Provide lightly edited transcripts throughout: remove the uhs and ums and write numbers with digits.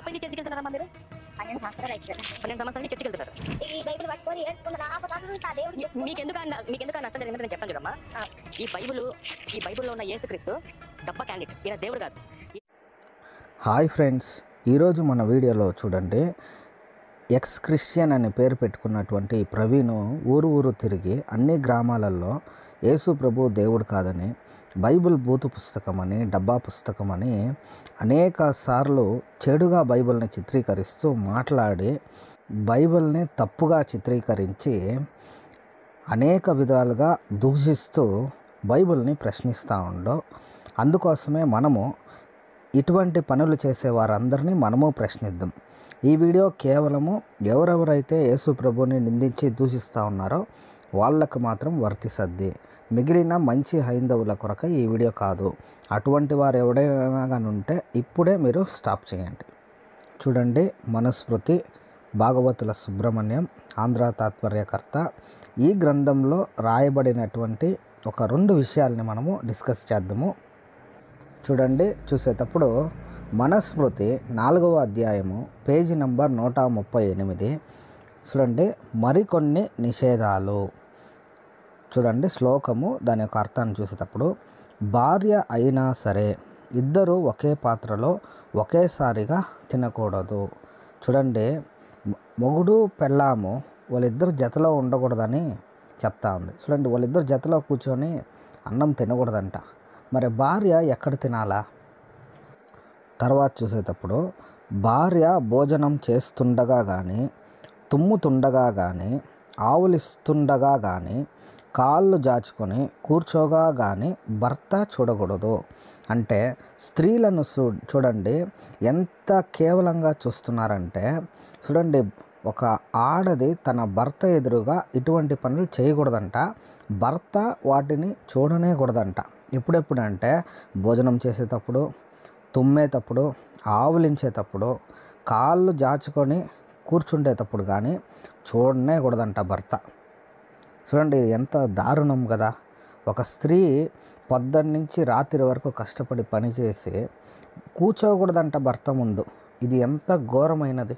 ఎప్పటి నుంచి చర్చికి వెళ్తున్నారమ్మా మీరు? 12 సంవత్సరాలు అయితే 12 సంవత్సరాల నుంచి చర్చికి వెళ్తున్నారు. ఈ బైబిల్ పట్టుకొని ఏడ్చుకుంటా నాకు ఆ దేవుడు మీకెందుకు నష్టం జరిగిందని నేను చెప్పాను చూడమ్మా. ఈ బైబిల్లో ఉన్న యేసుక్రీస్తు గొప్ప క్యాండిడేట్, ఈయన దేవుడు కాదు. హాయ్ ఫ్రెండ్స్, ఈరోజు మన వీడియోలో చూడండి, ఎక్స్ క్రిస్టియన్ అనే పేరు పెట్టుకున్నటువంటి ప్రవీణ్ ఊరు తిరిగి అన్ని గ్రామాలలో యేసు ప్రభు దేవుడు కాదని, బైబిల్ బూతు పుస్తకమని, డబ్బా పుస్తకమని అనేక సార్లు చెడుగా బైబిల్ని చిత్రీకరిస్తూ మాట్లాడి బైబిల్ని తప్పుగా చిత్రీకరించి అనేక విధాలుగా దూషిస్తూ బైబిల్ని ప్రశ్నిస్తూ ఉండో. అందుకోసమే మనము ఇటువంటి పనులు చేసే వారందరినీ మనము ప్రశ్నిద్దాం. ఈ వీడియో కేవలము ఎవరెవరైతే యేసు ప్రభుని నిందించి దూషిస్తూ ఉన్నారో వాళ్ళకు మాత్రం వర్తిసద్ది. మిగిలిన మంచి హైందవుల కొరకు ఈ వీడియో కాదు. అటువంటి వారు ఎవడైనా కానీ ఉంటే ఇప్పుడే మీరు స్టాప్ చేయండి. చూడండి, మనుస్మృతి, భాగవతుల సుబ్రహ్మణ్యం, ఆంధ్ర తాత్పర్యకర్త, ఈ గ్రంథంలో రాయబడినటువంటి ఒక 2 విషయాల్ని మనము డిస్కస్ చేద్దాము. చూడండి, చూసేటప్పుడు మనుస్మృతి 4వ అధ్యాయము పేజీ నంబర్ 138. చూడండి, మరికొన్ని నిషేధాలు. చూడండి శ్లోకము, దాని యొక్క అర్థాన్ని చూసేటప్పుడు, భార్య అయినా సరే ఇద్దరు ఒకే పాత్రలో ఒకేసారిగా తినకూడదు. చూడండి, మొగుడు పెళ్ళాము వాళ్ళిద్దరు జతలో ఉండకూడదని చెప్తా ఉంది. చూడండి, వాళ్ళిద్దరు జతలో కూర్చొని అన్నం తినకూడదంట. మరి భార్య ఎక్కడ తినాలా? తర్వాత చూసేటప్పుడు, భార్య భోజనం చేస్తుండగా కానీ, తుమ్ముతుండగా కానీ, ఆవులిస్తుండగా కానీ, కాళ్ళు జాచుకొని కూర్చోగా కానీ భర్త చూడకూడదు. అంటే స్త్రీలను చూడండి ఎంత కేవలంగా చూస్తున్నారంటే, చూడండి, ఒక ఆడది తన భర్త ఎదురుగా ఇటువంటి పనులు చేయకూడదంట. భర్త వాటిని చూడనే కూడదంట. ఎప్పుడంటే భోజనం చేసేటప్పుడు, తుమ్మేటప్పుడు, ఆవులించేటప్పుడు, కాళ్ళు జాచుకొని కూర్చుండేటప్పుడు కానీ చూడనే కూడదంట భర్త. చూడండి, ఇది ఎంత దారుణం కదా. ఒక స్త్రీ పొద్దున్నుంచి రాత్రి వరకు కష్టపడి పనిచేసి కూర్చోకూడదంట భర్త ముందు. ఇది ఎంత ఘోరమైనది.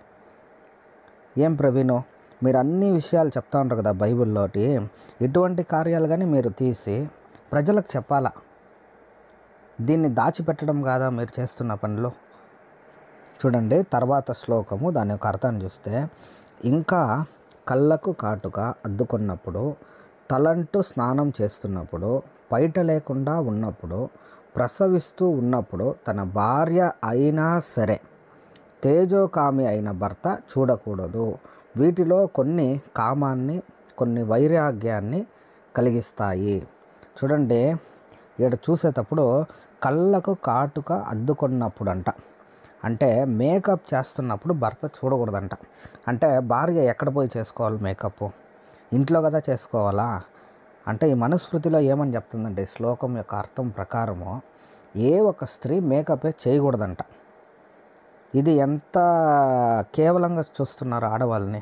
ఏం ప్రవీణ్, మీరు అన్ని విషయాలు చెప్తా ఉంటారు కదా బైబిల్లోటి, ఇటువంటి కార్యాలు కానీ మీరు తీసి ప్రజలకు చెప్పాలా? దీన్ని దాచిపెట్టడం కాదా మీరు చేస్తున్న పనులు? చూడండి, తర్వాత శ్లోకము, దాని యొక్క అర్థాన్ని చూస్తే, ఇంకా కళ్ళకు కాటుక అద్దుకున్నప్పుడు, తలంటూ స్నానం చేస్తున్నప్పుడు, పైట లేకుండా ఉన్నప్పుడు, ప్రసవిస్తూ ఉన్నప్పుడు తన భార్య అయినా సరే తేజోకామి అయిన భర్త చూడకూడదు. వీటిలో కొన్ని కామాన్ని, కొన్ని వైరాగ్యాన్ని కలిగిస్తాయి. చూడండి, ఇక్కడ చూసేటప్పుడు కళ్ళకు కాటుక అద్దుకున్నప్పుడు అంట, అంటే మేకప్ చేస్తున్నప్పుడు భర్త చూడకూడదంట. అంటే భార్య ఎక్కడ పోయి చేసుకోవాలి మేకప్? ఇంట్లో కదా చేసుకోవాలా? అంటే ఈ మనుస్మృతిలో ఏమని చెప్తుందంటే, శ్లోకం యొక్క అర్థం ప్రకారము ఏ ఒక స్త్రీ మేకపే చేయకూడదంట. ఇది ఎంత కేవలంగా చూస్తున్నారు ఆడవాళ్ళని.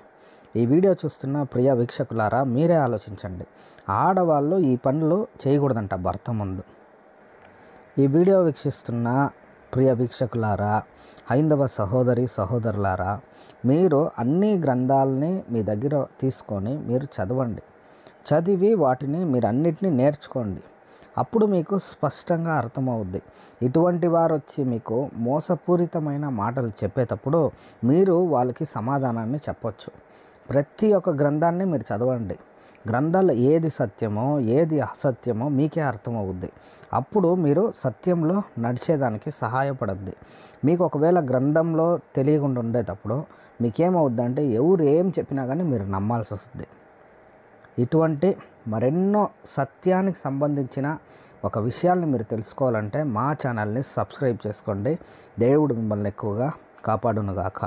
ఈ వీడియో చూస్తున్న ప్రియ వీక్షకులారా, మీరే ఆలోచించండి. ఆడవాళ్ళు ఈ పనులు చేయకూడదంట భర్త ముందు. ఈ వీడియో వీక్షిస్తున్న ప్రియ వీక్షకులారా, హైందవ సహోదరి సహోదరులారా, మీరు అన్ని గ్రంథాలని మీ దగ్గర తీసుకొని మీరు చదివి వాటిని మీరు అన్నిటినీ నేర్చుకోండి. అప్పుడు మీకు స్పష్టంగా అర్థమవుద్ది. ఇటువంటి వారు వచ్చి మీకు మోసపూరితమైన మాటలు చెప్పేటప్పుడు మీరు వాళ్ళకి సమాధానాన్ని చెప్పొచ్చు. ప్రతి ఒక్క గ్రంథాన్ని మీరు చదవండి. గ్రంథాలు ఏది సత్యమో ఏది అసత్యమో మీకే అర్థమవుద్ది. అప్పుడు మీరు సత్యంలో నడిచేదానికి సహాయపడద్ది. మీకు ఒకవేళ గ్రంథంలో తెలియకుండా ఉండేటప్పుడు మీకేమవుద్దంటే ఎవరు ఏం చెప్పినా కానీ మీరు నమ్మాల్సి వస్తుంది. ఇటువంటి మరెన్నో సత్యానికి సంబంధించిన ఒక విషయాల్ని మీరు తెలుసుకోవాలంటే మా ఛానల్ని సబ్స్క్రైబ్ చేసుకోండి. దేవుడు మిమ్మల్ని ఎక్కువగా కాపాడునుగాక.